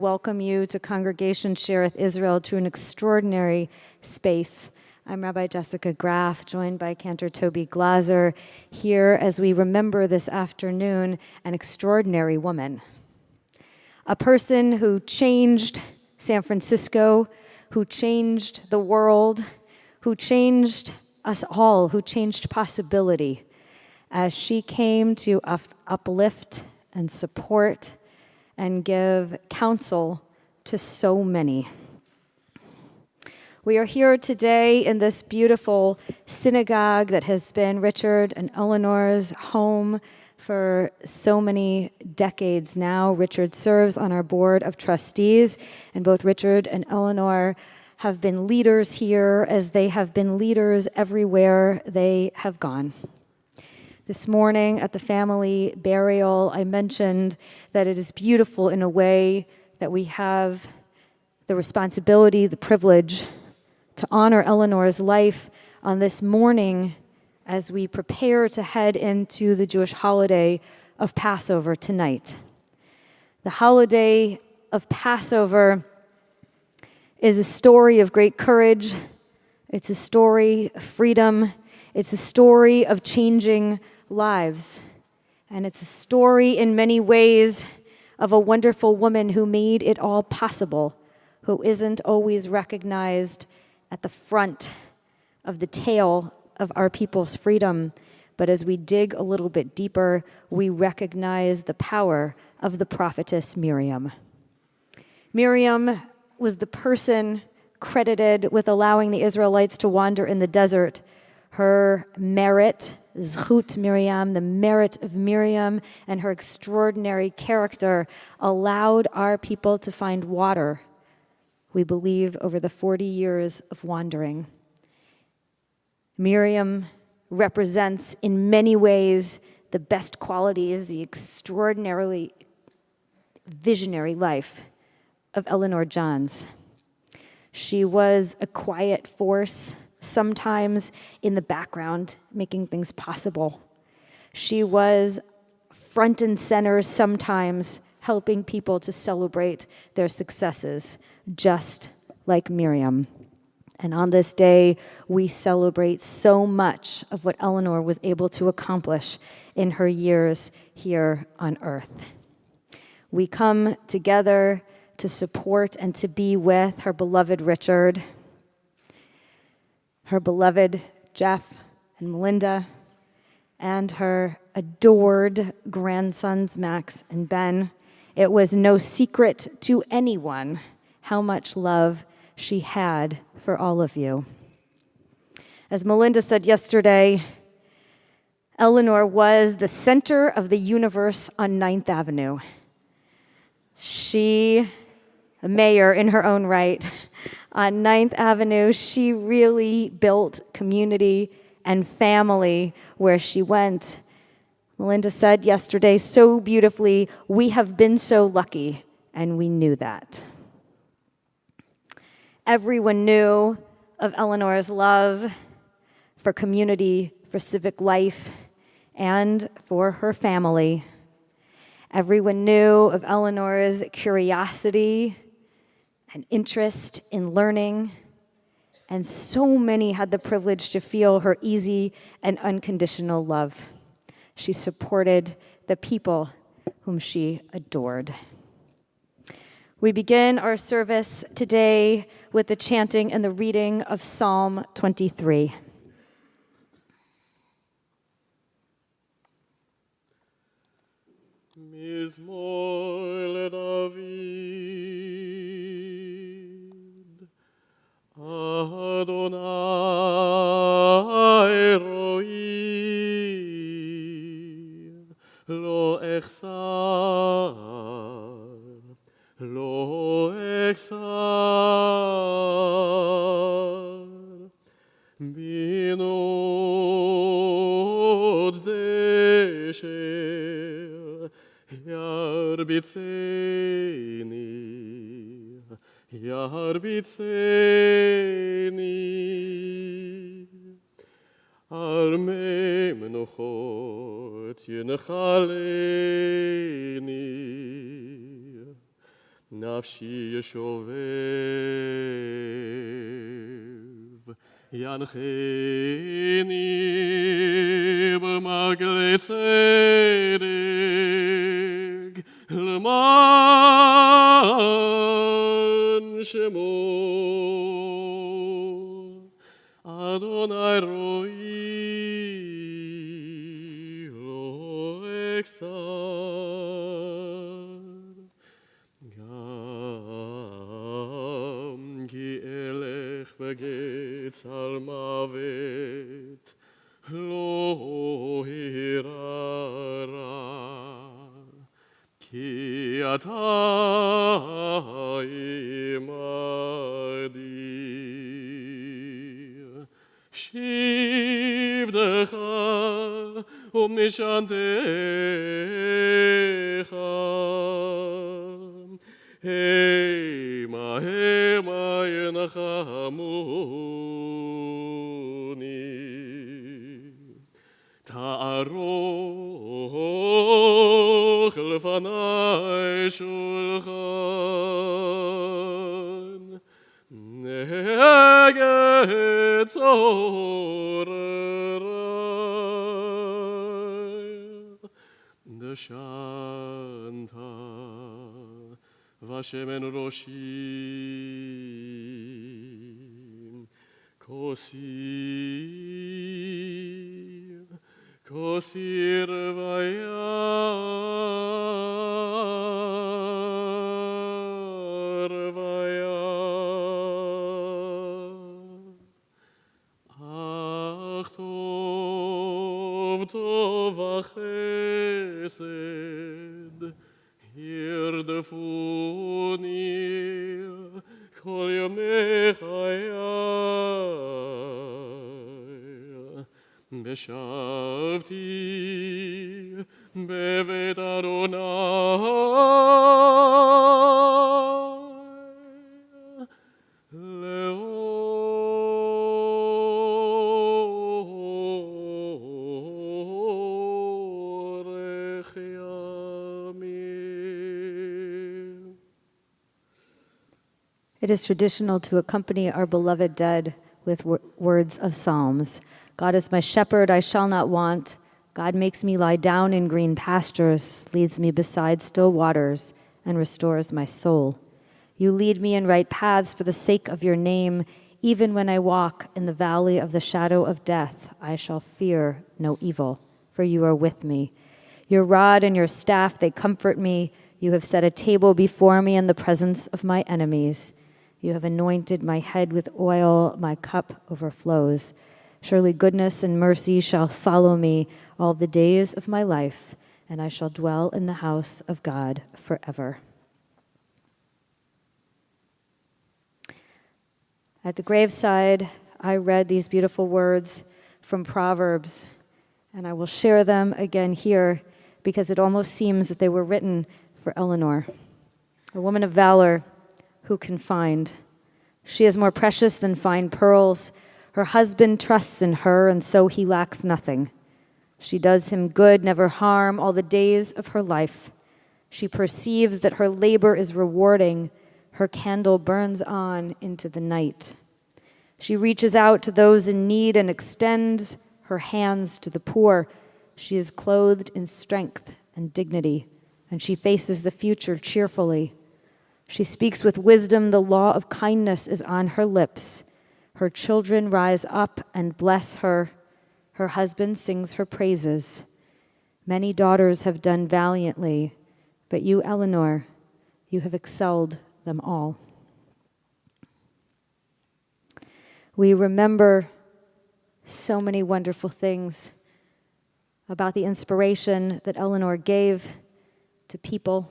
Welcome you to Congregation Shareth Israel to an extraordinary space. I'm Rabbi Jessica Graff, joined by Cantor Toby Glaser, here as we remember this afternoon an extraordinary woman. A person who changed San Francisco, who changed the world, who changed us all, who changed possibility as she came to uplift and support and give counsel to so many. We are here today in this beautiful synagogue that has been Richard and Eleanor's home for so many decades now. Richard serves on our board of trustees, and both Richard and Eleanor have been leaders here as they have been leaders everywhere they have gone. This morning at the family burial, I mentioned that it is beautiful in a way that we have the responsibility, the privilege to honor Eleanor's life on this morning as we prepare to head into the Jewish holiday of Passover tonight. The holiday of Passover is a story of great courage. It's a story of freedom. It's a story of changing lives. And it's a story in many ways of a wonderful woman who made it all possible, who isn't always recognized at the front of the tale of our people's freedom. But as we dig a little bit deeper, we recognize the power of the prophetess Miriam. Miriam was the person credited with allowing the Israelites to wander in the desert. Her merit, Zchut Miriam, the merit of Miriam, and her extraordinary character allowed our people to find water, we believe, over the 40 years of wandering. Miriam represents in many ways the best qualities, the extraordinarily visionary life of Eleanor Johns. She was a quiet force, sometimes in the background, making things possible. She was front and center, sometimes helping people to celebrate their successes, just like Miriam. And on this day, we celebrate so much of what Eleanor was able to accomplish in her years here on earth. We come together to support and to be with her beloved Richard, her beloved Jeff and Melinda, and her adored grandsons Max and Ben. It was no secret to anyone how much love she had for all of you. As Melinda said yesterday, Eleanor was the center of the universe on 9th Avenue. She, a mayor in her own right, on 9th Avenue, she really built community and family where she went. Melinda said yesterday so beautifully, "We have been so lucky," and we knew that. Everyone knew of Eleanor's love for community, for civic life, and for her family. Everyone knew of Eleanor's curiosity and interest in learning, and so many had the privilege to feel her easy and unconditional love. She supported the people whom she adored. We begin our service today with the chanting and the reading of Psalm 23. Mizmor LeDavid, Adonai Roi, Lo Echsar, Lo Echsar, Binod Desher, Yarbitseni, Yarbitseni, Al mei menuchot Yenechaleni, נפשי ישובב, ינחני במעגלי צדק, למען שמו. אדוני רואי לא אכסר, גם כי אלך בגיא על מוות לא אירא רע, כי אתה עמדי. שבדך ומשענתך המה המה ינחמוני. תערוך לפני שולחן נגד צוררי, דשנת ושמן ראשי, כוסי רוויה רוויה. אך טוב טוב החסד ירדפוני כל ימי חיי, ושבתי בבית אדוני לאורך ימים. It is traditional to accompany our beloved dead with words of psalms. God is my shepherd, I shall not want. God makes me lie down in green pastures, leads me beside still waters, and restores my soul. You lead me in right paths for the sake of your name. Even when I walk in the valley of the shadow of death, I shall fear no evil, for you are with me. Your rod and your staff, they comfort me. You have set a table before me in the presence of my enemies. You have anointed my head with oil, my cup overflows. Surely goodness and mercy shall follow me all the days of my life, and I shall dwell in the house of God forever. At the graveside, I read these beautiful words from Proverbs, and I will share them again here because it almost seems that they were written for Eleanor, a woman of valor who can find. She is more precious than fine pearls. Her husband trusts in her, and so he lacks nothing. She does him good, never harm, all the days of her life. She perceives that her labor is rewarding. Her candle burns on into the night. She reaches out to those in need and extends her hands to the poor. She is clothed in strength and dignity, and she faces the future cheerfully. She speaks with wisdom. The law of kindness is on her lips. Her children rise up and bless her. Her husband sings her praises. Many daughters have done valiantly, but you, Eleanor, you have excelled them all. We remember so many wonderful things about the inspiration that Eleanor gave to people.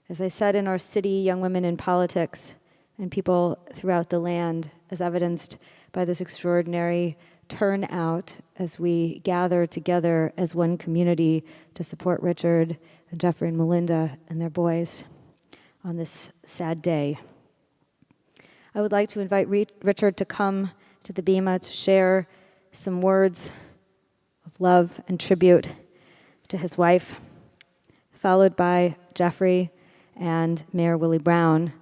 As I said, in our city, young women in politics and people throughout the land, as evidenced by this extraordinary turnout as we gather together as one community to support Richard and Jeffrey and Melinda and their boys on this sad day. I would like to invite Richard to come to the bema to share some words of love and tribute to his wife, followed by Jeffrey and Mayor Willie Brown,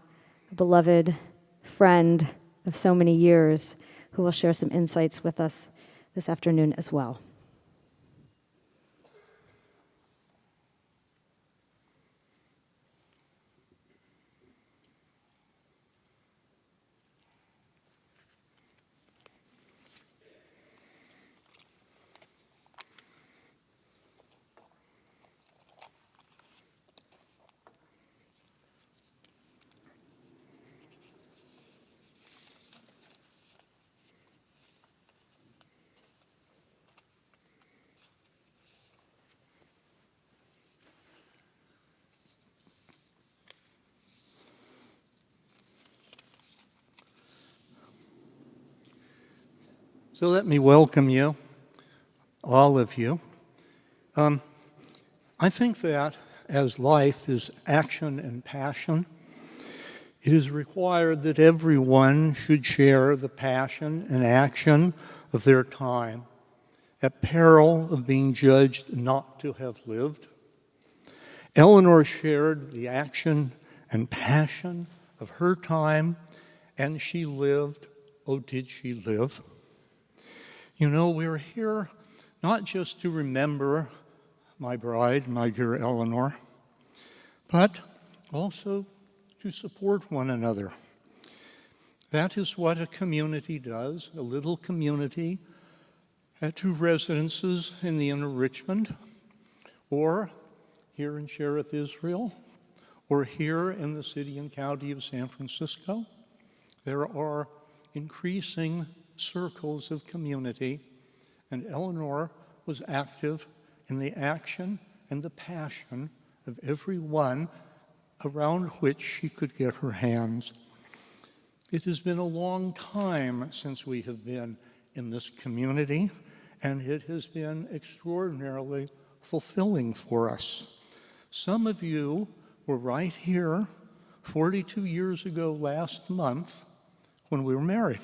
a beloved friend of so many years, who will share some insights with us this afternoon as well. So let me welcome you, all of you. I think that as life is action and passion, it is required that everyone should share the passion and action of their time, at peril of being judged not to have lived. Eleanor shared the action and passion of her time, and she lived. Oh, did she live? You know, we're here not just to remember my bride, my dear Eleanor, but also to support one another. That is what a community does, a little community at two residences in the inner Richmond, or here in Cherith, Israel, or here in the city and county of San Francisco. There are increasing circles of community, and Eleanor was active in the action and the passion of everyone around which she could get her hands. It has been a long time since we have been in this community, and it has been extraordinarily fulfilling for us. Some of you were right here 42 years ago last month when we were married.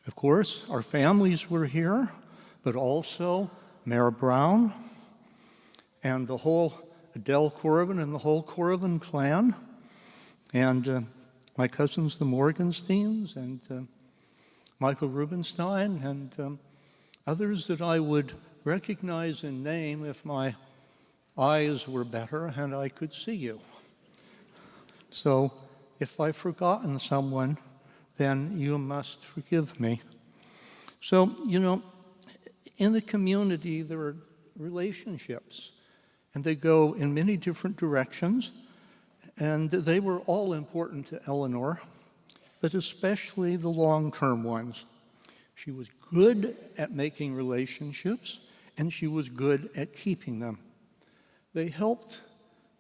Of course, our families were here, but also Mayor Brown and the whole Adele Corvin and the whole Corvin clan, and my cousins, the Morgensteins, and Michael Rubenstein, and others that I would recognize in name if my eyes were better and I could see you. So if I've forgotten someone, then you must forgive me. So, you know, in the community, there are relationships, and they go in many different directions, and they were all important to Eleanor, but especially the long-term ones. She was good at making relationships, and she was good at keeping them. They helped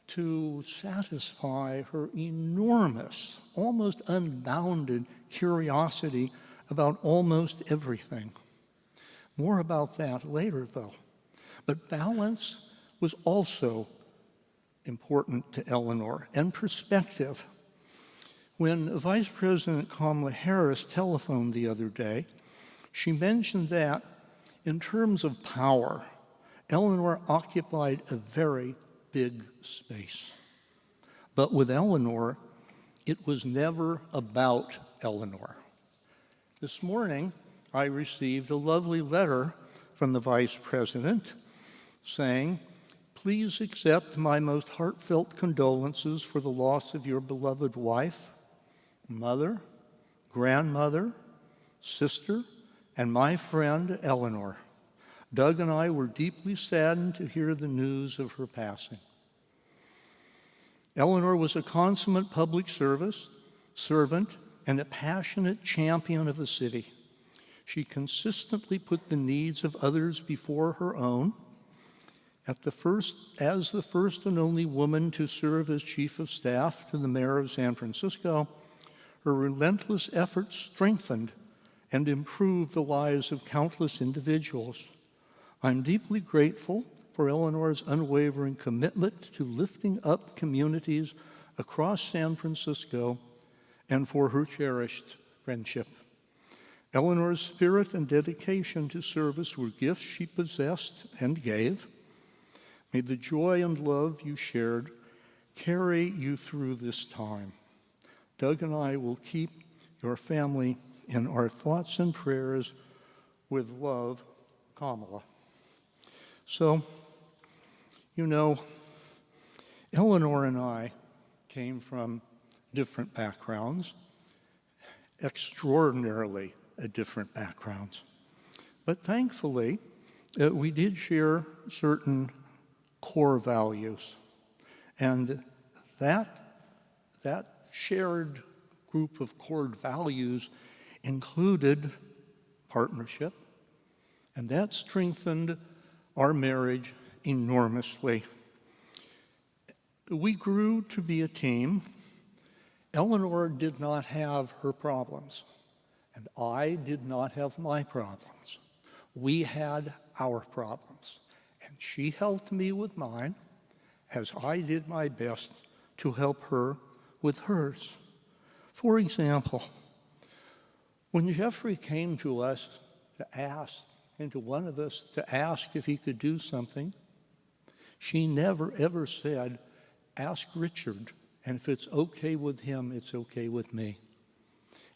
to satisfy her enormous, almost unbounded curiosity about almost everything. More about that later, though. But balance was also important to Eleanor, and perspective. When Vice President Kamala Harris telephoned the other day, she mentioned that in terms of power, Eleanor occupied a very big space. But with Eleanor, it was never about Eleanor. This morning, I received a lovely letter from the Vice President saying, "Please accept my most heartfelt condolences for the loss of your beloved wife, mother, grandmother, sister, and my friend Eleanor. Doug and I were deeply saddened to hear the news of her passing." Eleanor was a consummate public servant and a passionate champion of the city. She consistently put the needs of others before her own. As the first and only woman to serve as chief of staff to the mayor of San Francisco, her relentless efforts strengthened and improved the lives of countless individuals. I'm deeply grateful for Eleanor's unwavering commitment to lifting up communities across San Francisco and for her cherished friendship. Eleanor's spirit and dedication to service were gifts she possessed and gave. May the joy and love you shared carry you through this time. Doug and I will keep your family in our thoughts and prayers. With love, Kamala. So, you know, Eleanor and I came from different backgrounds, extraordinarily different backgrounds. But thankfully, we did share certain core values. And that shared group of core values included partnership, and that strengthened our marriage enormously. We grew to be a team. Eleanor did not have her problems, and I did not have my problems. We had our problems, and she helped me with mine as I did my best to help her with hers. For example, when Jeffrey came to us to ask, and to one of us to ask if he could do something, she never ever said, ask Richard, and if it's okay with him, it's okay with me.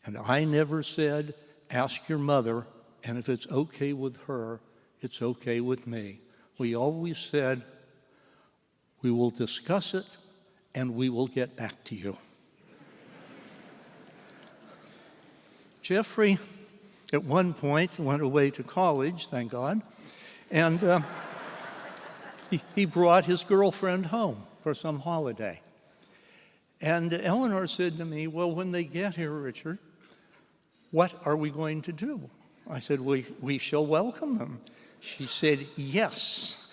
And I never said, ask your mother, and if it's okay with her, it's okay with me. We always said, we will discuss it, and we will get back to you. Jeffrey, at one point, went away to college, thank God, and he brought his girlfriend home for some holiday. And Eleanor said to me, well, when they get here, Richard, what are we going to do? I said, we shall welcome them. She said, yes,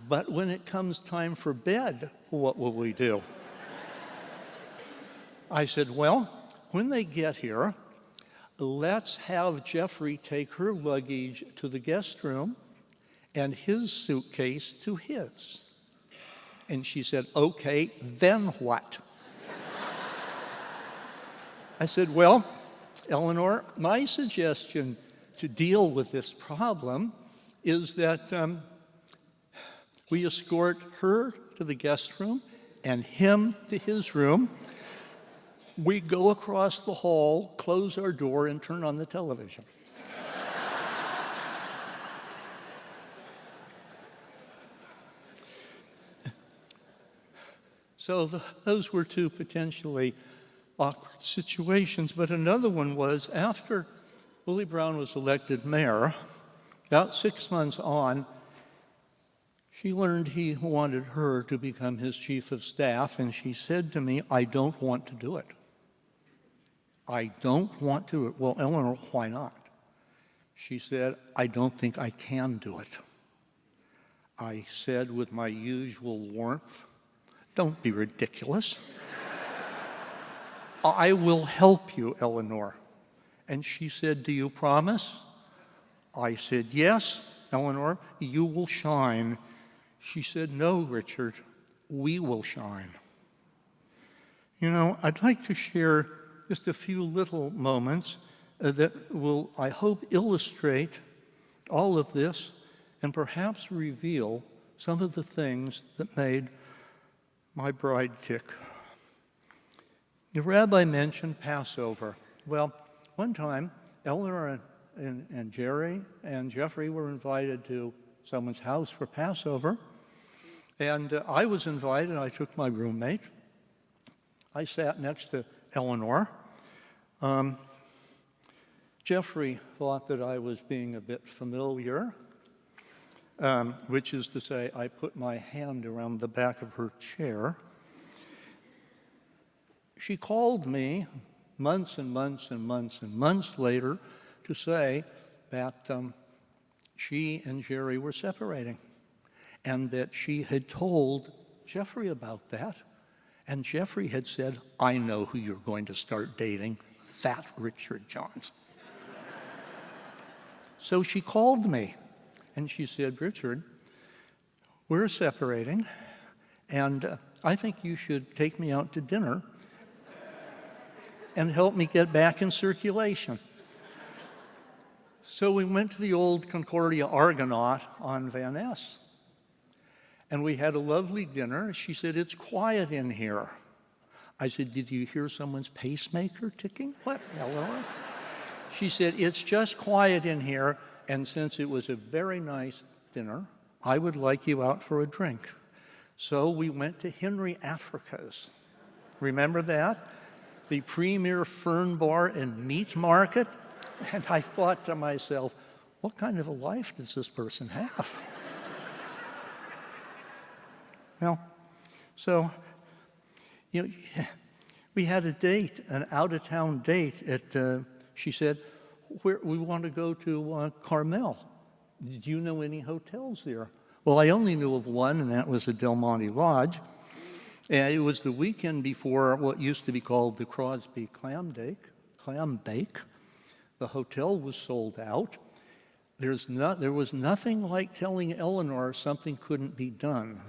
but when it comes time for bed, what will we do? I said, well, when they get here, let's have Jeffrey take her luggage to the guest room and his suitcase to his. And she said, okay, then what? I said, well, Eleanor, my suggestion to deal with this problem is that we escort her to the guest room and him to his room. We go across the hall, close our door, and turn on the television. So those were two potentially awkward situations, but another one was after Willie Brown was elected mayor, about 6 months on, she learned he wanted her to become his chief of staff, and she said to me, I don't want to do it. I don't want to. Well, Eleanor, why not? She said, I don't think I can do it. I said with my usual warmth, don't be ridiculous. I will help you, Eleanor. And she said, do you promise? I said, yes, Eleanor, you will shine. She said, no, Richard, we will shine. You know, I'd like to share just a few little moments that will, I hope, illustrate all of this and perhaps reveal some of the things that made my bride tick. The rabbi mentioned Passover. Well, one time, Eleanor and Jerry and Jeffrey were invited to someone's house for Passover, and I was invited. I took my roommate. I sat next to Eleanor. Jeffrey thought that I was being a bit familiar, which is to say I put my hand around the back of her chair. She called me months and months and months and months later to say that she and Jerry were separating and that she had told Jeffrey about that. And Jeffrey had said, I know who you're going to start dating, that Richard Johns. So she called me and she said, Richard, we're separating and I think you should take me out to dinner and help me get back in circulation. So we went to the old Concordia Argonaut on Van Ness. And we had a lovely dinner. She said, "It's quiet in here." I said, "Did you hear someone's pacemaker ticking?" "What, Eleanor?" She said, "It's just quiet in here, and since it was a very nice dinner, I would like you out for a drink." So we went to Henry Africa's. Remember that? The premier fern bar and meat market. And I thought to myself, what kind of a life does this person have? Well, so, we had a date, an out-of-town date she said, we want to go to Carmel. Did you know any hotels there? Well, I only knew of one, and that was the Del Monte Lodge. And it was the weekend before what used to be called the Crosby Clam Bake. The hotel was sold out. There was nothing like telling Eleanor something couldn't be done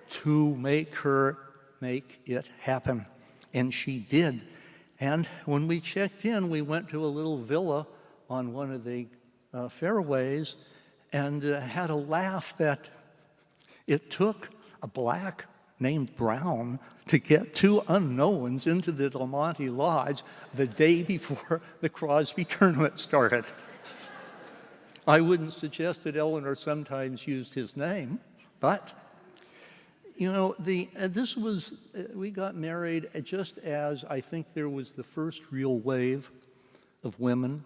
to make her make it happen. And she did. And when we checked in, we went to a little villa on one of the fairways and had a laugh that it took a black named Brown to get two unknowns into the Del Monte Lodge the day before the Crosby tournament started. I wouldn't suggest that Eleanor sometimes used his name, but we got married just as I think there was the first real wave of women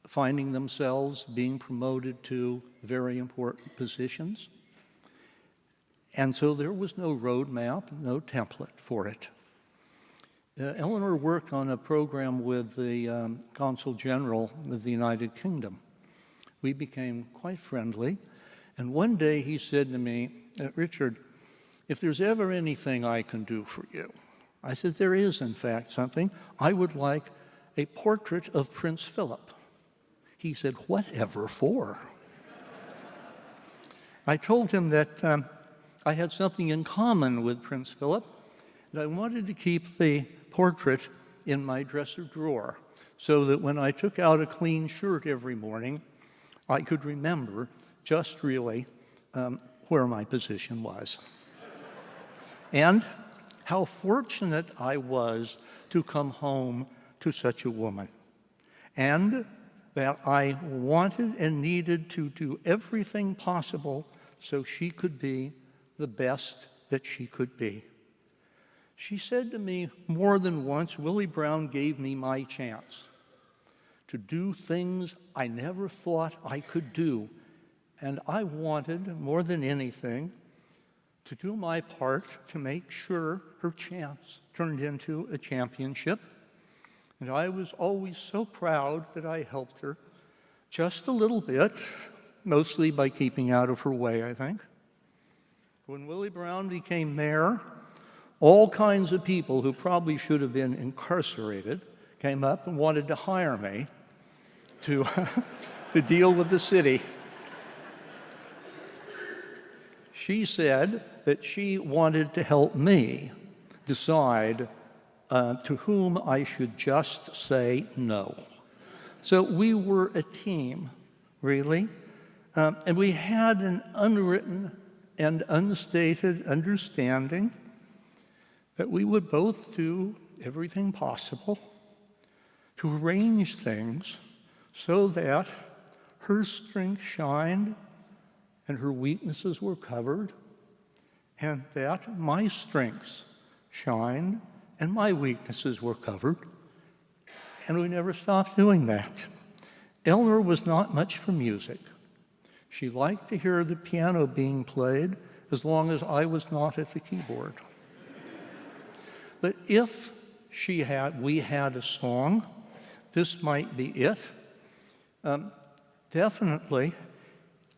finding themselves being promoted to very important positions. And so there was no roadmap, no template for it. Eleanor worked on a program with the Consul General of the United Kingdom. We became quite friendly. And one day he said to me, "Richard, if there's ever anything I can do for you," I said, "There is, in fact, something. I would like a portrait of Prince Philip." He said, "Whatever for?" I told him that I had something in common with Prince Philip, and I wanted to keep the portrait in my dresser drawer so that when I took out a clean shirt every morning, I could remember just really where my position was. And how fortunate I was to come home to such a woman. And that I wanted and needed to do everything possible so she could be the best that she could be. She said to me more than once, Willie Brown gave me my chance to do things I never thought I could do. And I wanted, more than anything, to do my part to make sure her chance turned into a championship. And I was always so proud that I helped her just a little bit, mostly by keeping out of her way, I think. When Willie Brown became mayor, all kinds of people who probably should have been incarcerated came up and wanted to hire me to, to deal with the city. She said that she wanted to help me decide to whom I should just say no. So we were a team, really, and we had an unwritten and unstated understanding that we would both do everything possible to arrange things so that her strength shined and her weaknesses were covered, and that my strengths shined and my weaknesses were covered. And we never stopped doing that. Eleanor was not much for music. She liked to hear the piano being played as long as I was not at the keyboard. But if we had a song, this might be it. Definitely,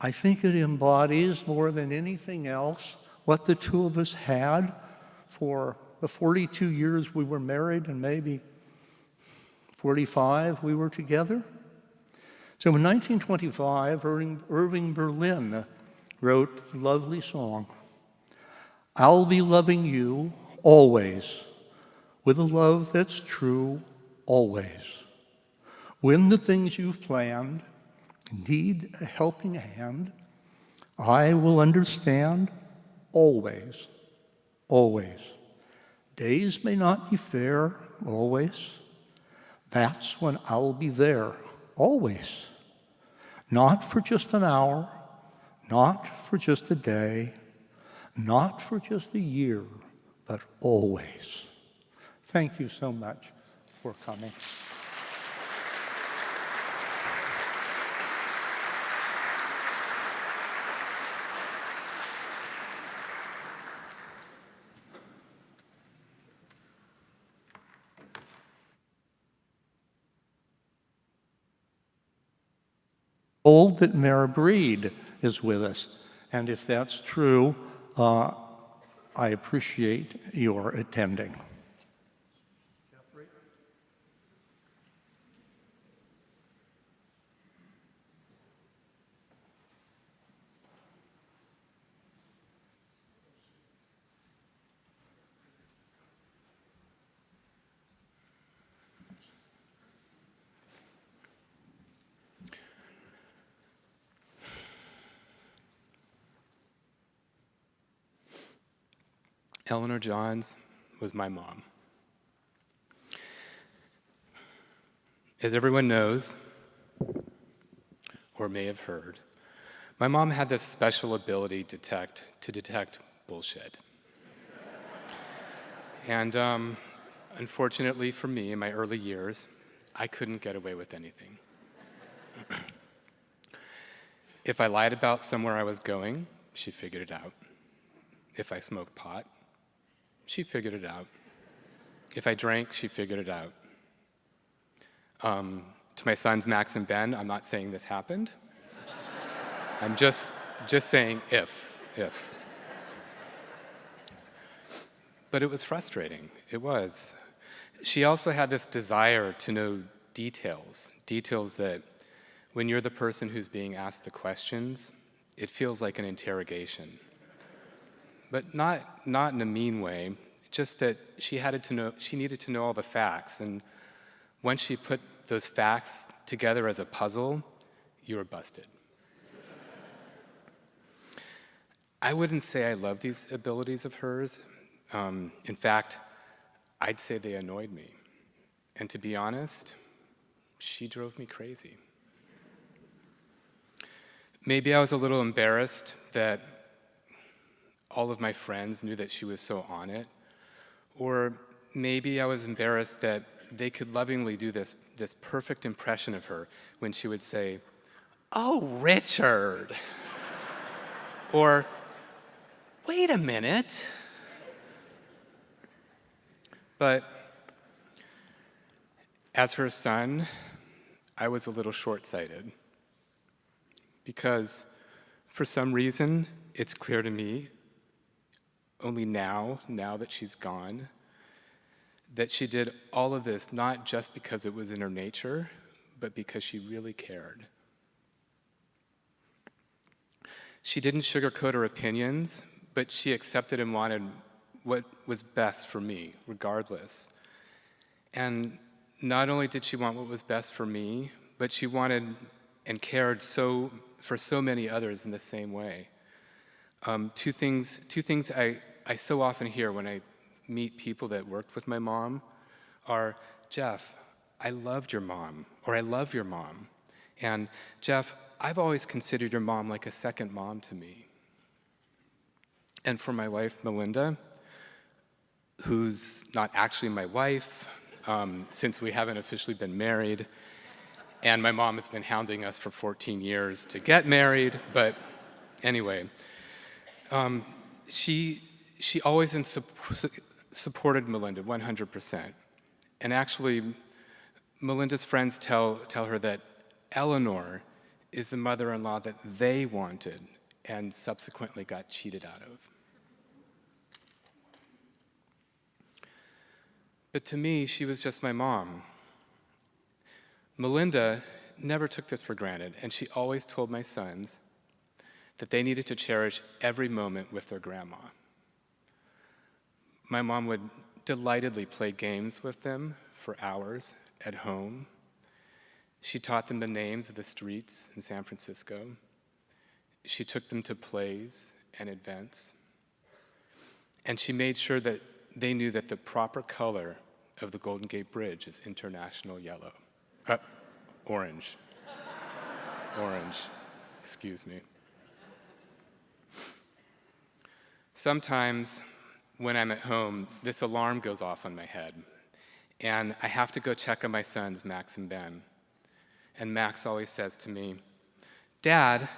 I think it embodies more than anything else what the two of us had for the 42 years we were married and maybe 45 we were together. So in 1925, Irving Berlin wrote a lovely song, "I'll be loving you always, with a love that's true always. When the things you've planned need a helping hand, I will understand always, always. Days may not be fair always. That's when I'll be there always. Not for just an hour, not for just a day, not for just a year, but always. Thank you so much for coming. Told that Mara Breed is with us, and if that's true, I appreciate your attending. Eleanor Johns was my mom. As everyone knows, or may have heard, my mom had this special ability to detect bullshit. And unfortunately for me, in my early years, I couldn't get away with anything. If I lied about somewhere I was going, she figured it out. If I smoked pot, she figured it out. If I drank, she figured it out. To my sons, Max and Ben, I'm not saying this happened. I'm just saying if. But it was frustrating. It was. She also had this desire to know details that when you're the person who's being asked the questions, it feels like an interrogation. But not in a mean way, just that she needed to know all the facts. And once she put those facts together as a puzzle, you were busted. I wouldn't say I love these abilities of hers. In fact, I'd say they annoyed me. And to be honest, she drove me crazy. Maybe I was a little embarrassed that all of my friends knew that she was so on it. Or maybe I was embarrassed that they could lovingly do this perfect impression of her when she would say, "Oh, Richard." Or, "Wait a minute." But as her son, I was a little short-sighted. Because for some reason, it's clear to me only now that she's gone, that she did all of this not just because it was in her nature, but because she really cared. She didn't sugarcoat her opinions, but she accepted and wanted what was best for me, regardless. And not only did she want what was best for me, but she wanted and cared for so many others in the same way. Two things I so often hear when I meet people that worked with my mom are, "Jeff, I loved your mom," or "I love your mom." And, "Jeff, I've always considered your mom like a second mom to me." And for my wife, Melinda, who's not actually my wife, since we haven't officially been married, and my mom has been hounding us for 14 years to get married, but anyway, she always supported Melinda 100%. And actually, Melinda's friends tell her that Eleanor is the mother-in-law that they wanted and subsequently got cheated out of. But to me, she was just my mom. Melinda never took this for granted, and she always told my sons that they needed to cherish every moment with their grandma. My mom would delightedly play games with them for hours at home. She taught them the names of the streets in San Francisco. She took them to plays and events. And she made sure that they knew that the proper color of the Golden Gate Bridge is international yellow. Orange. Orange. Excuse me. Sometimes when I'm at home, this alarm goes off on my head, and I have to go check on my sons, Max and Ben. And Max always says to me, "Dad,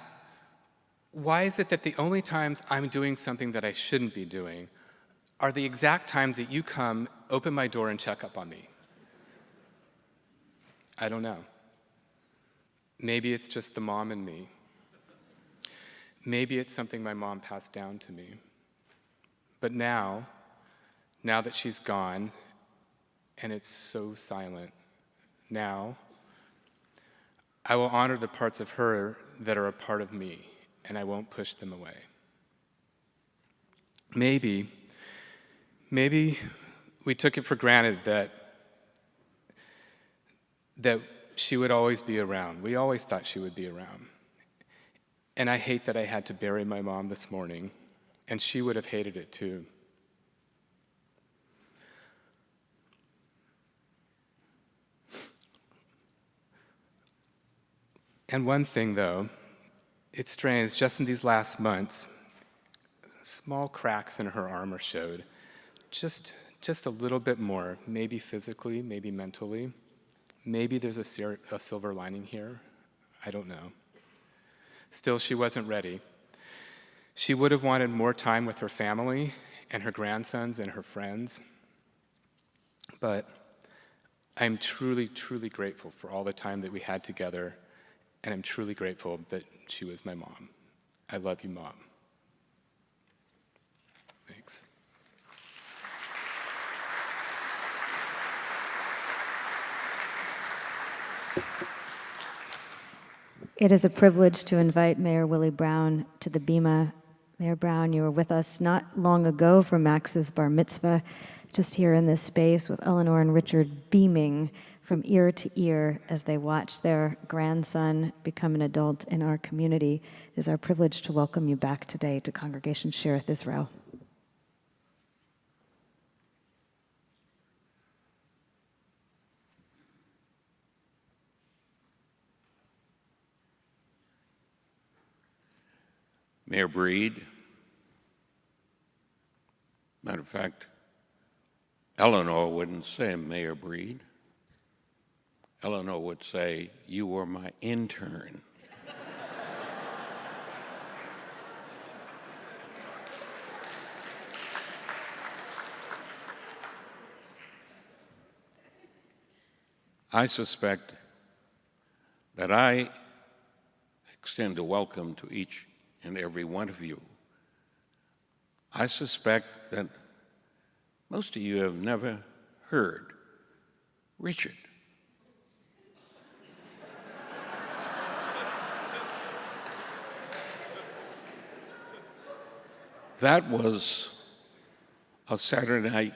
why is it that the only times I'm doing something that I shouldn't be doing are the exact times that you come, open my door, and check up on me?" I don't know. Maybe it's just the mom in me. Maybe it's something my mom passed down to me. But now that she's gone, and it's so silent, now I will honor the parts of her that are a part of me, and I won't push them away. Maybe we took it for granted that she would always be around. We always thought she would be around. And I hate that I had to bury my mom this morning, and she would have hated it too. And one thing, though, it's strange, just in these last months, small cracks in her armor showed, just a little bit more, maybe physically, maybe mentally. Maybe there's a silver lining here. I don't know. Still, she wasn't ready. She would have wanted more time with her family and her grandsons and her friends. But I'm truly, truly grateful for all the time that we had together, and I'm truly grateful that she was my mom. I love you, Mom. Thanks. It is a privilege to invite Mayor Willie Brown to the Bema. Mayor Brown, you were with us not long ago for Max's bar mitzvah, just here in this space with Eleanor and Richard beaming from ear to ear as they watch their grandson become an adult in our community. It is our privilege to welcome you back today to Congregation Shearith Israel. Mayor Breed. Matter of fact, Eleanor wouldn't say Mayor Breed. Eleanor would say, "You were my intern." I suspect that I extend a welcome to each and every one of you. I suspect that most of you have never heard Richard. That was a Saturday Night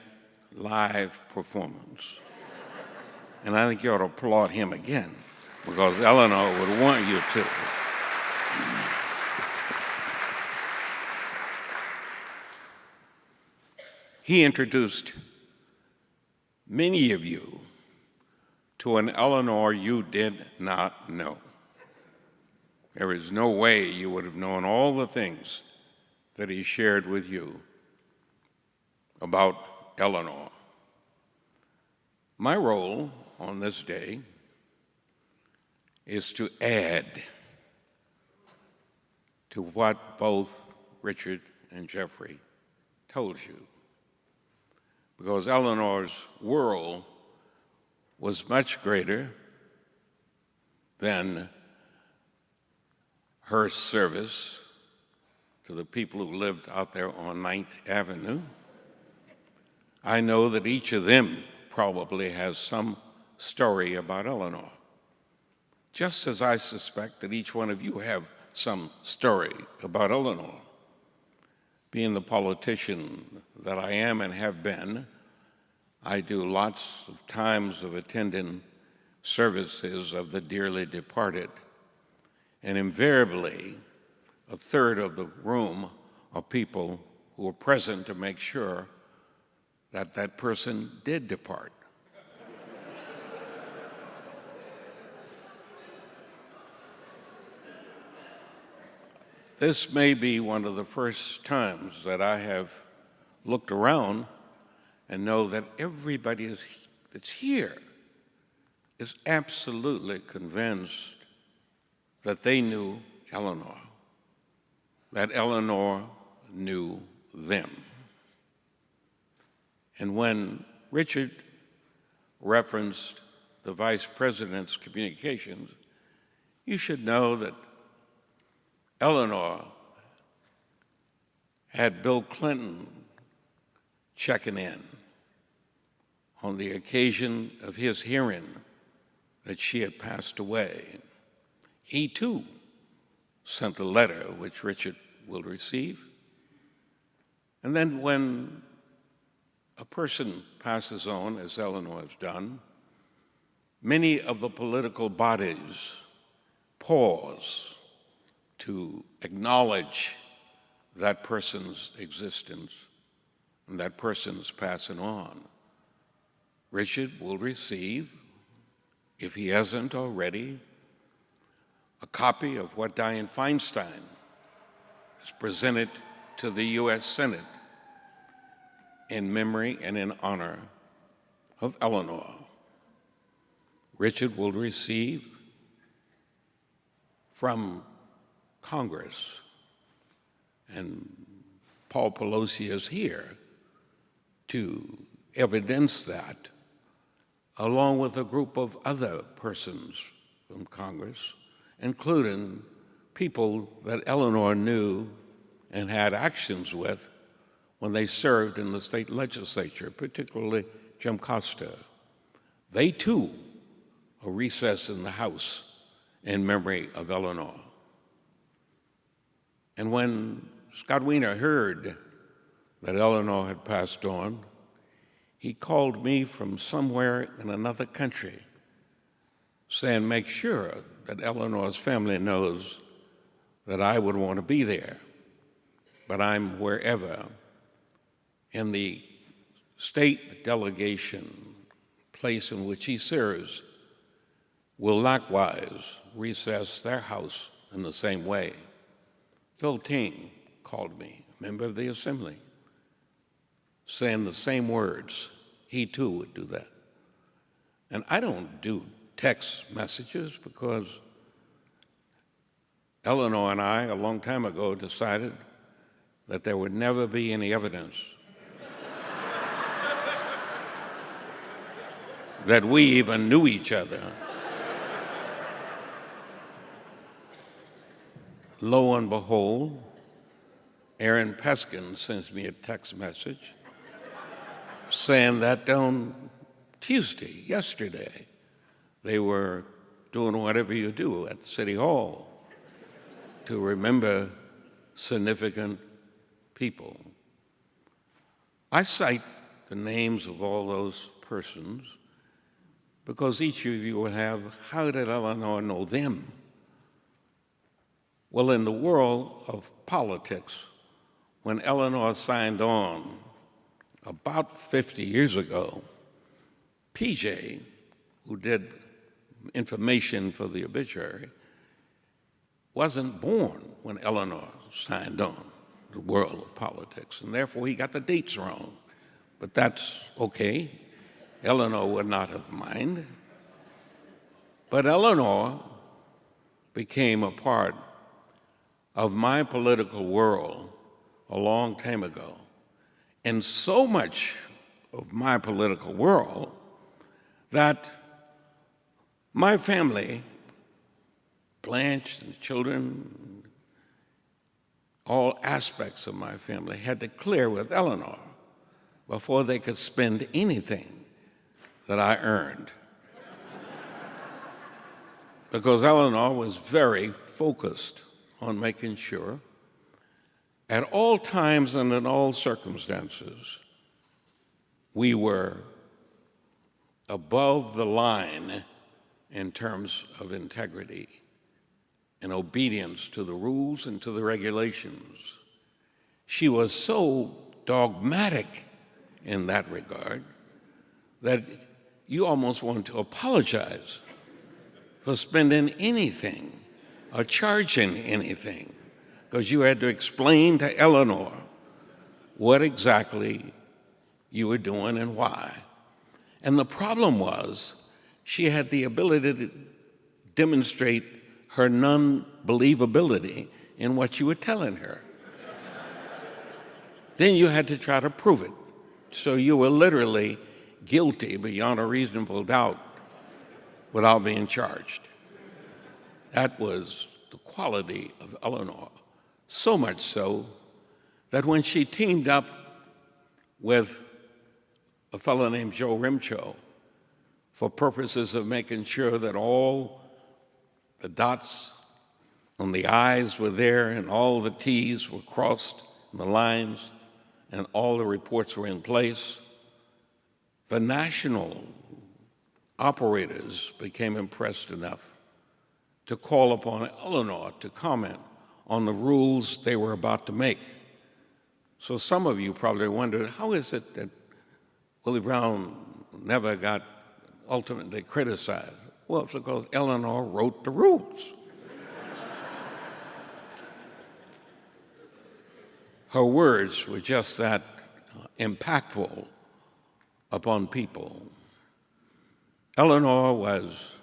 Live performance. And I think you ought to applaud him again, because Eleanor would want you to. He introduced many of you to an Eleanor you did not know. There is no way you would have known all the things that he shared with you about Eleanor. My role on this day is to add to what both Richard and Jeffrey told you, because Eleanor's world was much greater than her service to the people who lived out there on 9th Avenue. I know that each of them probably has some story about Eleanor, just as I suspect that each one of you have some story about Eleanor. Being the politician that I am and have been, I do lots of times of attending services of the dearly departed, and invariably a third of the room are people who were present to make sure that that person did depart. This may be one of the first times that I have looked around and know that everybody that's here is absolutely convinced that they knew Eleanor, that Eleanor knew them. And when Richard referenced the vice president's communications, you should know that Eleanor had Bill Clinton checking in on the occasion of his hearing that she had passed away. He too sent a letter which Richard will receive. And then when a person passes on, as Eleanor has done, many of the political bodies pause to acknowledge that person's existence and that person's passing on. Richard will receive, if he hasn't already, a copy of what Dianne Feinstein has presented to the U.S. Senate in memory and in honor of Eleanor. Richard will receive from Congress, and Paul Pelosi is here to evidence that, along with a group of other persons from Congress, including people that Eleanor knew and had actions with when they served in the state legislature, particularly Jim Costa. They too are recessed in the House in memory of Eleanor. And when Scott Wiener heard that Eleanor had passed on, he called me from somewhere in another country saying, make sure that Eleanor's family knows that I would want to be there, but I'm wherever. And the state delegation place in which he serves will likewise recess their house in the same way. Phil Ting called me, a member of the Assembly, saying the same words. He too would do that. And I don't do text messages because Eleanor and I, a long time ago, decided that there would never be any evidence that we even knew each other. Lo and behold, Aaron Peskin sends me a text message saying that on Tuesday, yesterday, they were doing whatever you do at City Hall to remember significant people. I cite the names of all those persons because each of you will have, how did Eleanor know them? Well, in the world of politics, when Eleanor signed on about 50 years ago, PJ, who did information for the obituary, wasn't born when Eleanor signed on the world of politics, and therefore he got the dates wrong. But that's okay. Eleanor would not have minded. But Eleanor became a part of my political world a long time ago. And so much of my political world that my family, Blanche and the children, all aspects of my family had to clear with Eleanor before they could spend anything that I earned. Because Eleanor was very focused on making sure at all times and in all circumstances we were above the line in terms of integrity. in obedience to the rules and to the regulations. She was so dogmatic in that regard that you almost want to apologize for spending anything or charging anything, because you had to explain to Eleanor what exactly you were doing and why. And the problem was she had the ability to demonstrate her non-believability in what you were telling her. Then you had to try to prove it. So you were literally guilty beyond a reasonable doubt without being charged. That was the quality of Eleanor, so much so that when she teamed up with a fellow named Joe Rimcho for purposes of making sure that all the dots on the I's were there and all the T's were crossed and the lines and all the reports were in place, the national operators became impressed enough to call upon Eleanor to comment on the rules they were about to make. So some of you probably wondered, how is it that Willie Brown never got ultimately criticized? Well, it's because Eleanor wrote the rules. Her words were just that impactful upon people. Eleanor was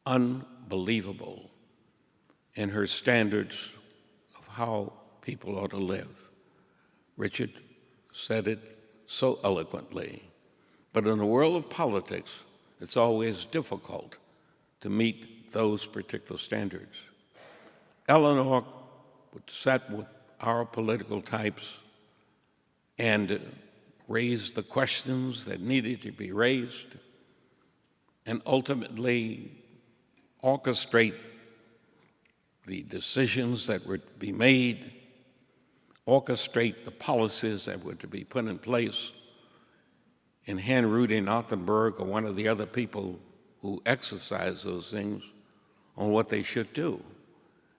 unbelievable in her standards of how people ought to live. Richard said it so eloquently. But in the world of politics, it's always difficult to meet those particular standards. Eleanor sat with our political types and raised the questions that needed to be raised and ultimately orchestrate the decisions that were to be made, orchestrate the policies that were to be put in place. And Rudy Nothenberg, or one of the other people who exercised those things, on what they should do.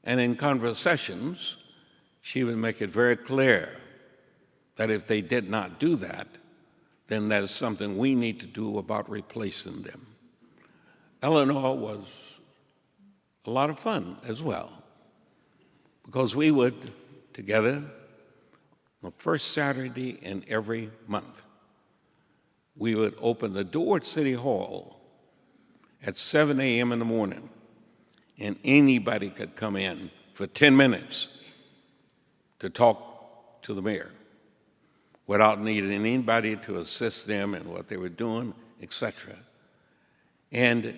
And in conversations, she would make it very clear that if they did not do that, then that is something we need to do about replacing them. Eleanor was a lot of fun as well, because we would, together, the first Saturday in every month, we would open the door at City Hall at 7 a.m. in the morning, and anybody could come in for 10 minutes to talk to the mayor without needing anybody to assist them in what they were doing, etc. And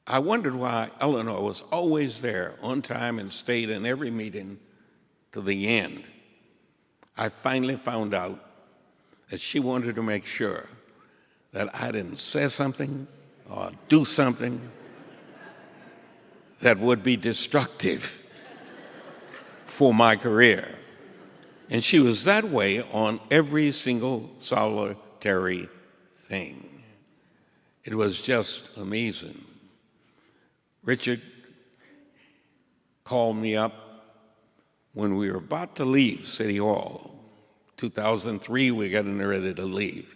I wondered why Eleanor was always there on time and stayed in every meeting to the end. I finally found out that she wanted to make sure that I didn't say something or do something that would be destructive for my career. And she was that way on every single solitary thing. It was just amazing. Richard called me up when we were about to leave City Hall. 2003, we got ready to leave.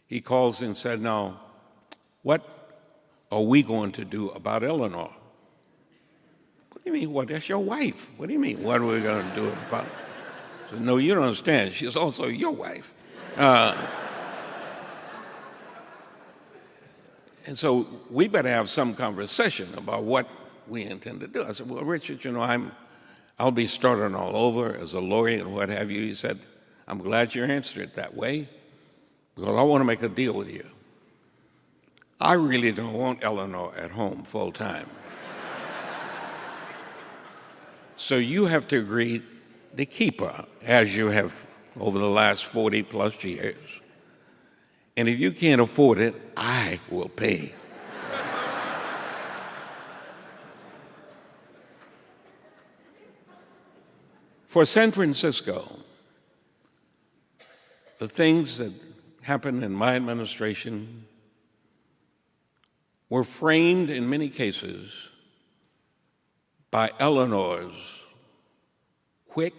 He calls and said, "Now, what are we going to do about Eleanor?" "What do you mean, what? That's your wife. What do you mean, what are we going to do about it?" I said, "No, you don't understand. She's also your wife." And so we better have some conversation about what we intend to do. I said, "Well, Richard, I'll be starting all over as a lawyer and what have you." He said, "I'm glad you answered it that way, because I want to make a deal with you. I really don't want Eleanor at home full time. So you have to agree to keep her as you have over the last 40 plus years. And if you can't afford it, I will pay." For San Francisco, the things that happened in my administration were framed in many cases by Eleanor's quick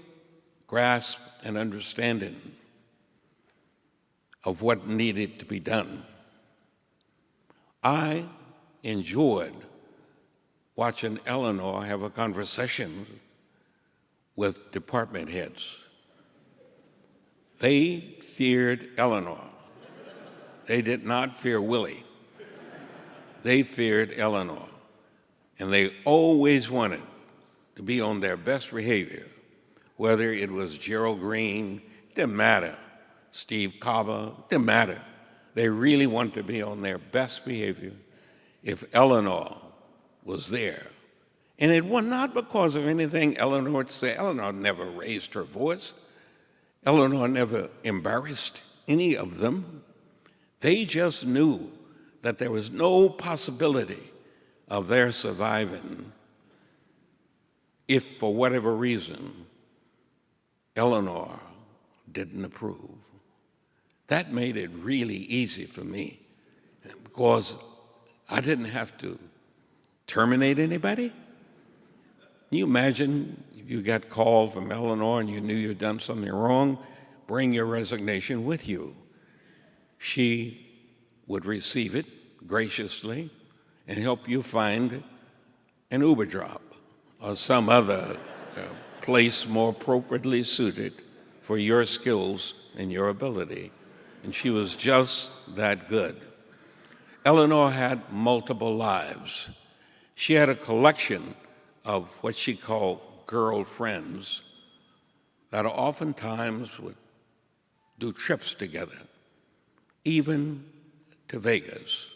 grasp and understanding of what needed to be done. I enjoyed watching Eleanor have a conversation with department heads. They feared Eleanor. They did not fear Willie. They feared Eleanor. And they always wanted to be on their best behavior, whether it was Gerald Green, didn't matter, Steve Carver, didn't matter. They really wanted to be on their best behavior if Eleanor was there. And it was not because of anything Eleanor would say. Eleanor never raised her voice. Eleanor never embarrassed any of them. They just knew that there was no possibility of their surviving if, for whatever reason, Eleanor didn't approve. That made it really easy for me because I didn't have to terminate anybody. Can you imagine if you got called from Eleanor and you knew you'd done something wrong? Bring your resignation with you. She would receive it graciously and help you find an Uber job or some other place more appropriately suited for your skills and your ability. And she was just that good. Eleanor had multiple lives. She had a collection of what she called girlfriends that oftentimes would do trips together, even to Vegas.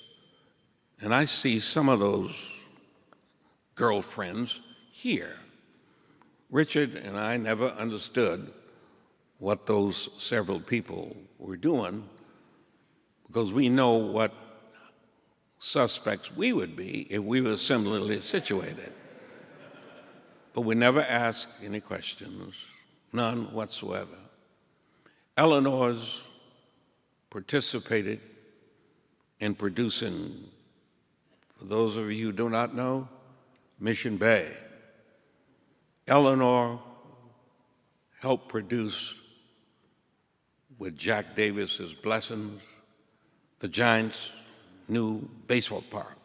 And I see some of those girlfriends here. Richard and I never understood what those several people were doing because we know what suspects we would be if we were similarly situated. But we never asked any questions, none whatsoever. Eleanor's participated in producing, for those of you who do not know, Mission Bay. Eleanor helped produce, with Jack Davis's blessings, the Giants' new baseball park.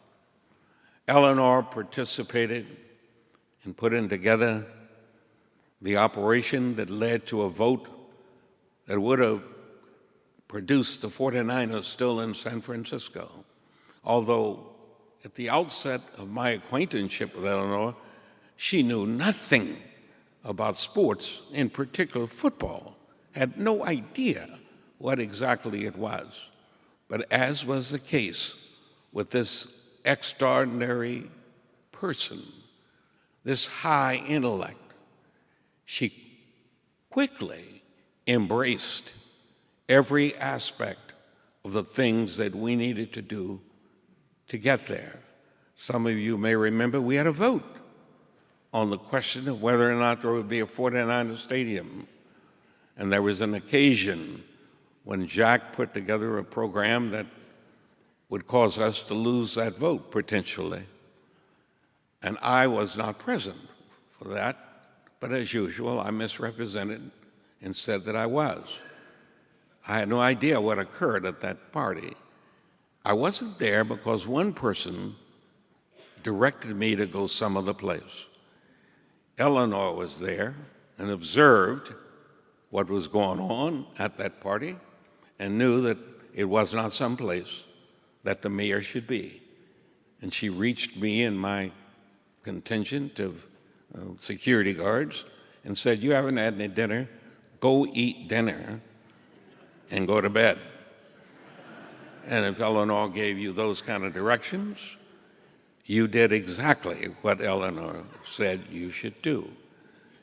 Eleanor participated in putting together the operation that led to a vote that would have produced the 49ers still in San Francisco. Although at the outset of my acquaintanceship with Eleanor, she knew nothing about sports, in particular football, had no idea what exactly it was. But as was the case with this extraordinary person, this high intellect, she quickly embraced every aspect of the things that we needed to do to get there. Some of you may remember we had a vote on the question of whether or not there would be a 49er stadium. And there was an occasion when Jack put together a program that would cause us to lose that vote, potentially. And I was not present for that, but as usual, I misrepresented and said that I was. I had no idea what occurred at that party. I wasn't there because one person directed me to go some other place. Eleanor was there and observed what was going on at that party and knew that it was not some place that the mayor should be. And she reached me and my contingent of security guards and said, "You haven't had any dinner. Go eat dinner and go to bed." And if Eleanor gave you those kind of directions, you did exactly what Eleanor said you should do.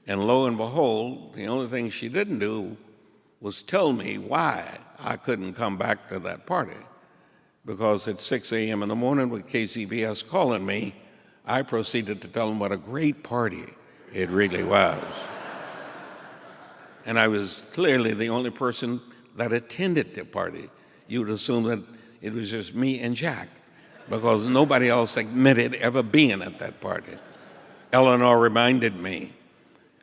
And lo and behold, the only thing she didn't do was tell me why I couldn't come back to that party. Because at 6 a.m. in the morning with KCBS calling me, I proceeded to tell them what a great party it really was. And I was clearly the only person that attended the party. You would assume that it was just me and Jack, because nobody else admitted ever being at that party. Eleanor reminded me,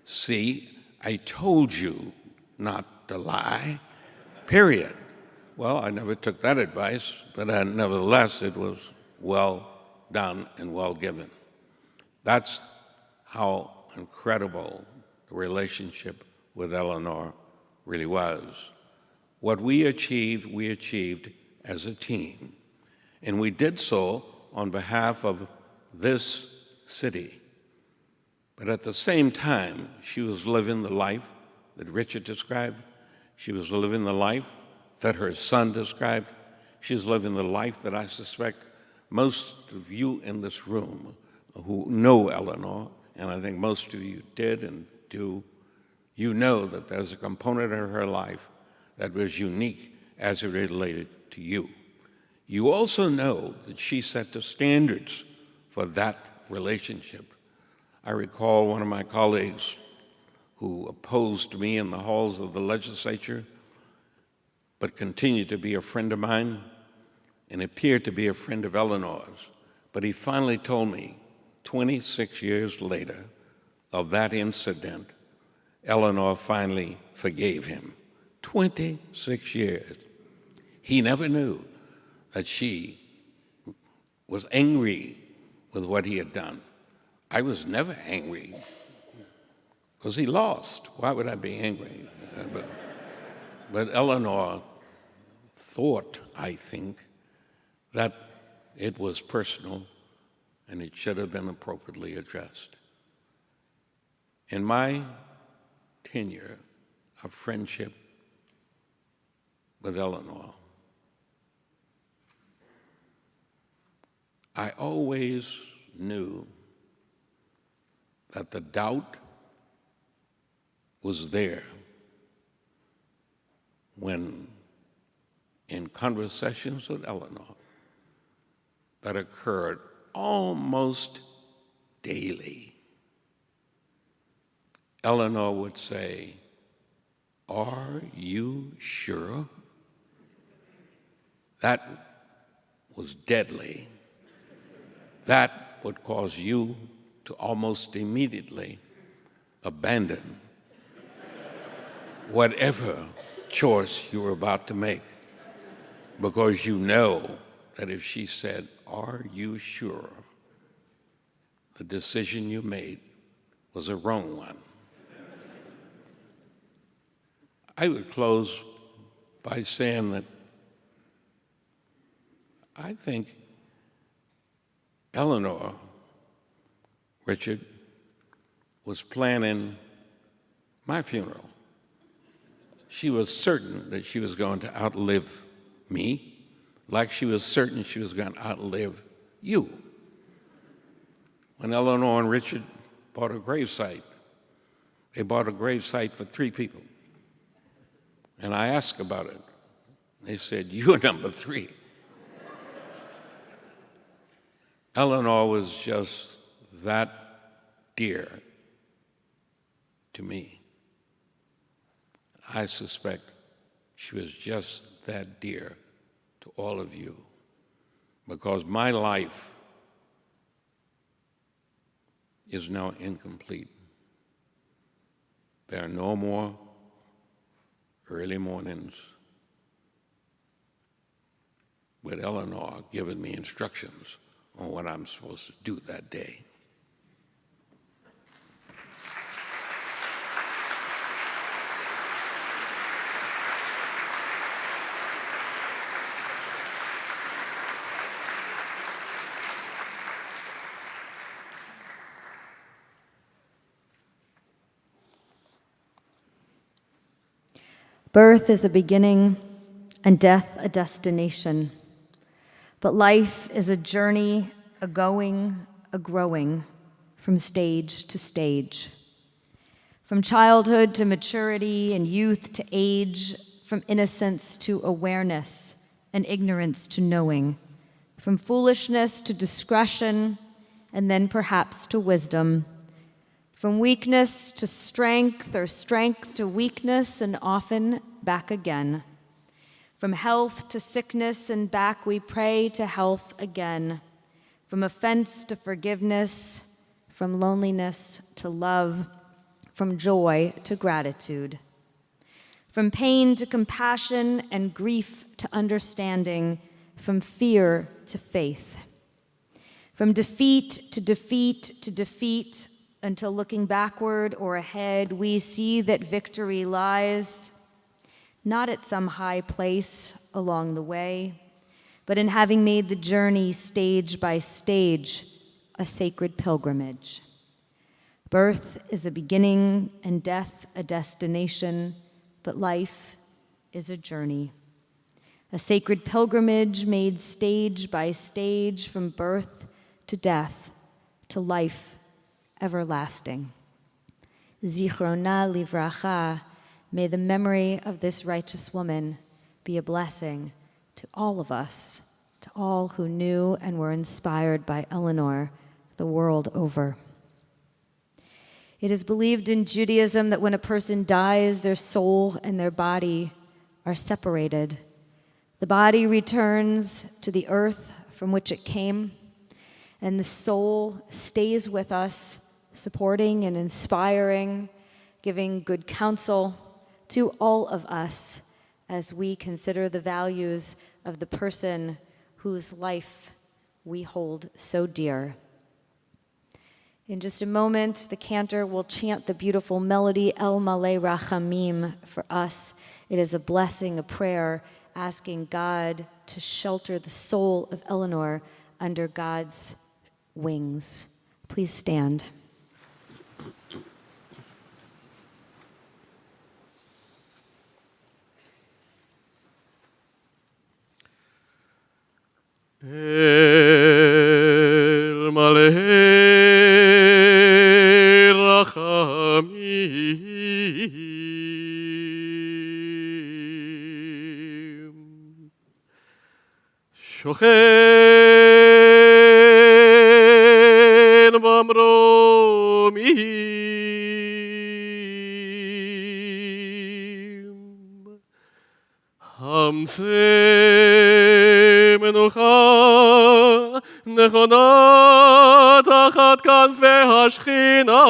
see, I told you not to lie, period. Well, I never took that advice, but nevertheless, it was well done and well given. That's how incredible the relationship with Eleanor really was. What we achieved as a team. And we did so on behalf of this city. But at the same time, she was living the life that Richard described. She was living the life that her son described. She was living the life that I suspect most of you in this room who know Eleanor, and I think most of you did and do, you know that there's a component of her life that was unique as it related to you. You also know that she set the standards for that relationship. I recall one of my colleagues who opposed me in the halls of the legislature, but continued to be a friend of mine and appeared to be a friend of Eleanor's. But he finally told me, 26 years later, of that incident, Eleanor finally forgave him. 26 years. He never knew that she was angry with what he had done. I was never angry because he lost. Why would I be angry? But Eleanor thought, I think, that it was personal and it should have been appropriately addressed. In my tenure of friendship with Eleanor, I always knew that the doubt was there when, in conversations with Eleanor that occurred almost daily, Eleanor would say, "Are you sure?" That was deadly. That would cause you to almost immediately abandon whatever choice you were about to make, because you know that if she said, "Are you sure?" the decision you made was a wrong one. I would close by saying that I think Eleanor, Richard, was planning my funeral. She was certain that she was going to outlive me, like she was certain she was going to outlive you. When Eleanor and Richard bought a gravesite, they bought a gravesite for 3 people. And I asked about it. They said, "You're number 3. Eleanor was just that dear to me. I suspect she was just that dear to all of you, because my life is now incomplete. There are no more early mornings with Eleanor giving me instructions on what I'm supposed to do that day. Birth is a beginning and death a destination. But life is a journey, a going, a growing, from stage to stage. From childhood to maturity and youth to age, from innocence to awareness and ignorance to knowing, from foolishness to discretion and then perhaps to wisdom, from weakness to strength or strength to weakness and often back again. From health to sickness and back we pray to health again. From offense to forgiveness, from loneliness to love, from joy to gratitude, from pain to compassion and grief to understanding, from fear to faith, from defeat to defeat to defeat, until looking backward or ahead, we see that victory lies not at some high place along the way, but in having made the journey stage by stage a sacred pilgrimage. Birth is a beginning and death a destination, but life is a journey. A sacred pilgrimage made stage by stage from birth to death to life everlasting. Zichrona livracha, may the memory of this righteous woman be a blessing to all of us, to all who knew and were inspired by Eleanor the world over. It is believed in Judaism that when a person dies, their soul and their body are separated. The body returns to the earth from which it came, and the soul stays with us, supporting and inspiring, giving good counsel to all of us as we consider the values of the person whose life we hold so dear. In just a moment, the cantor will chant the beautiful melody El Malei Rachamim for us. It is a blessing, a prayer, asking God to shelter the soul of Eleanor under God's wings. Please stand. El malei rachamim shochen bamromim hamse menucha נכונה תחת כנפי השכינה.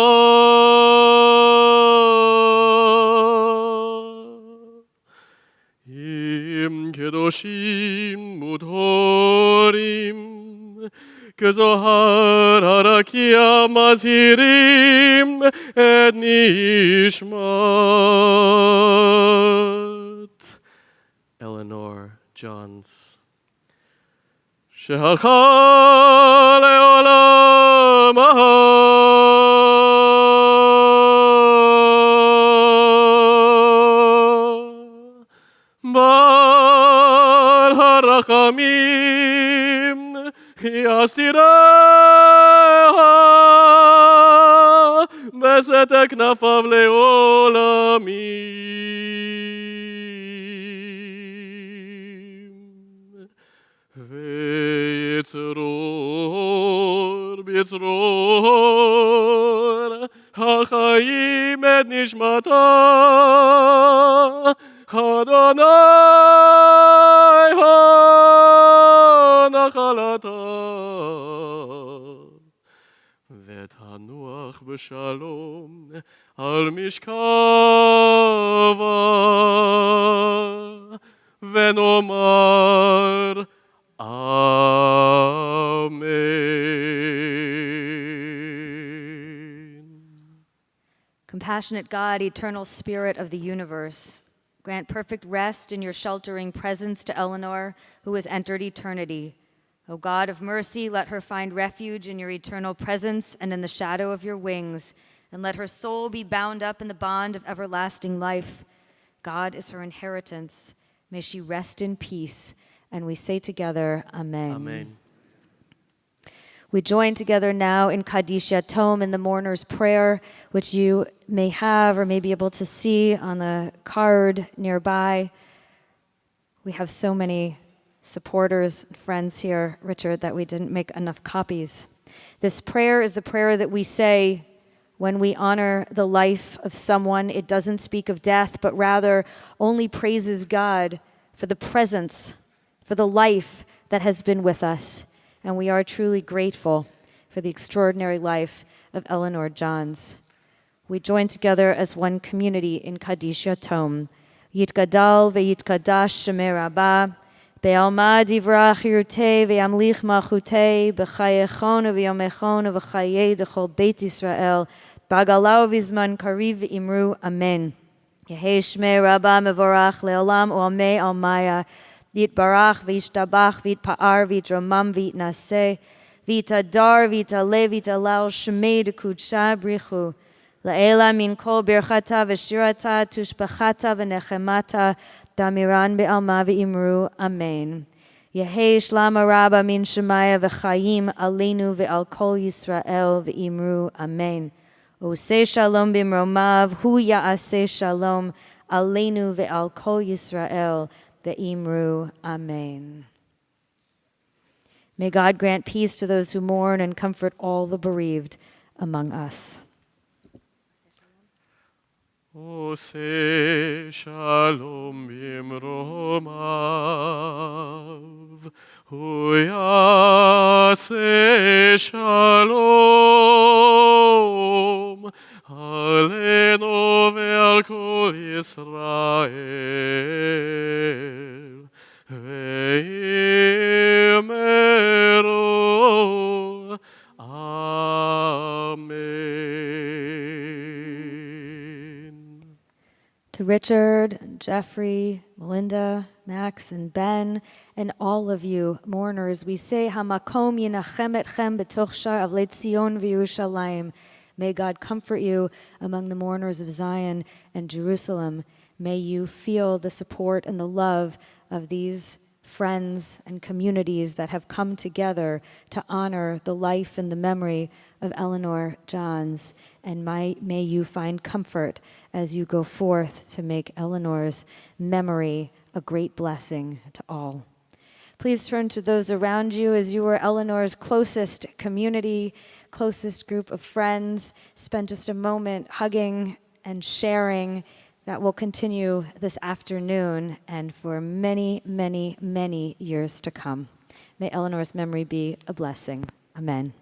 אם קדושים וטהורים, כזוהר הרקיע מזהירים את נשמת. Eleanor Johns. שהלכה לעולמה בעל הרחמים יסתירה בסתר כנפיו לעולמים ויצרור בצרור החיים את נשמתה אדוני הנחלתה ותנוח בשלום על משכבה ונאמר Amen. Compassionate God, eternal spirit of the universe, grant perfect rest in your sheltering presence to Eleanor, who has entered eternity. O God of mercy, let her find refuge in your eternal presence and in the shadow of your wings, and let her soul be bound up in the bond of everlasting life. God is her inheritance. May she rest in peace. And we say together, Amen. Amen. We join together now in Kaddish Yatom, in the mourner's prayer, which you may have or may be able to see on the card nearby. We have so many supporters, friends here, Richard, that we didn't make enough copies. This prayer is the prayer that we say when we honor the life of someone. It doesn't speak of death, but rather only praises God for the presence, for the life that has been with us. And we are truly grateful for the extraordinary life of Eleanor Johns. We join together as one community in Kaddish Yatom. Yitgadal ve'yitkadash shemei Rabbah, be'alma divrach yirutei ve'amlich malchutei, b'chayechon ve'yomechon v'chayei dechol Beit Yisrael, b'agalau v'zman kariv ve'imru, amen. Yehei shmei Rabbah mevorach le'olam u'amei almaya, v'yitbarach v'yishtabach v'yitpa'ar v'yitramam v'yitnaseh, v'yitadar v'yitaleh v'yitalal shmei dekudsha brichu. La'ela min kol birchata v'shirata tushbachata v'nechemata damiran be'alma v'imru, amen. Yehei shlama rabba min shemaya v'chayim aleinu ve'al kol Yisrael v'imru, amen. Oseh shalom b'mromav hu ya'aseh shalom aleinu ve'al kol Yisrael v'imru, amen. May God grant peace to those who mourn and comfort all the bereaved among us. Oseh shalom b'mromav, hu yaseh shalom, aleinu ve'al kol Yisrael, ve'imru, amen. To Richard, and Jeffrey, Melinda, Max, and Ben, and all of you mourners, we say, Hamakom yinachem etchem b'toch shar avlei Tzion v'Yerushalayim. May God comfort you among the mourners of Zion and Jerusalem. May you feel the support and the love of these friends and communities that have come together to honor the life and the memory of Eleanor Johns. And may you find comfort as you go forth to make Eleanor's memory a great blessing to all. Please turn to those around you as you were Eleanor's closest community, closest group of friends. Spend just a moment hugging and sharing. That will continue this afternoon and for many, many, many years to come. May Eleanor's memory be a blessing. Amen.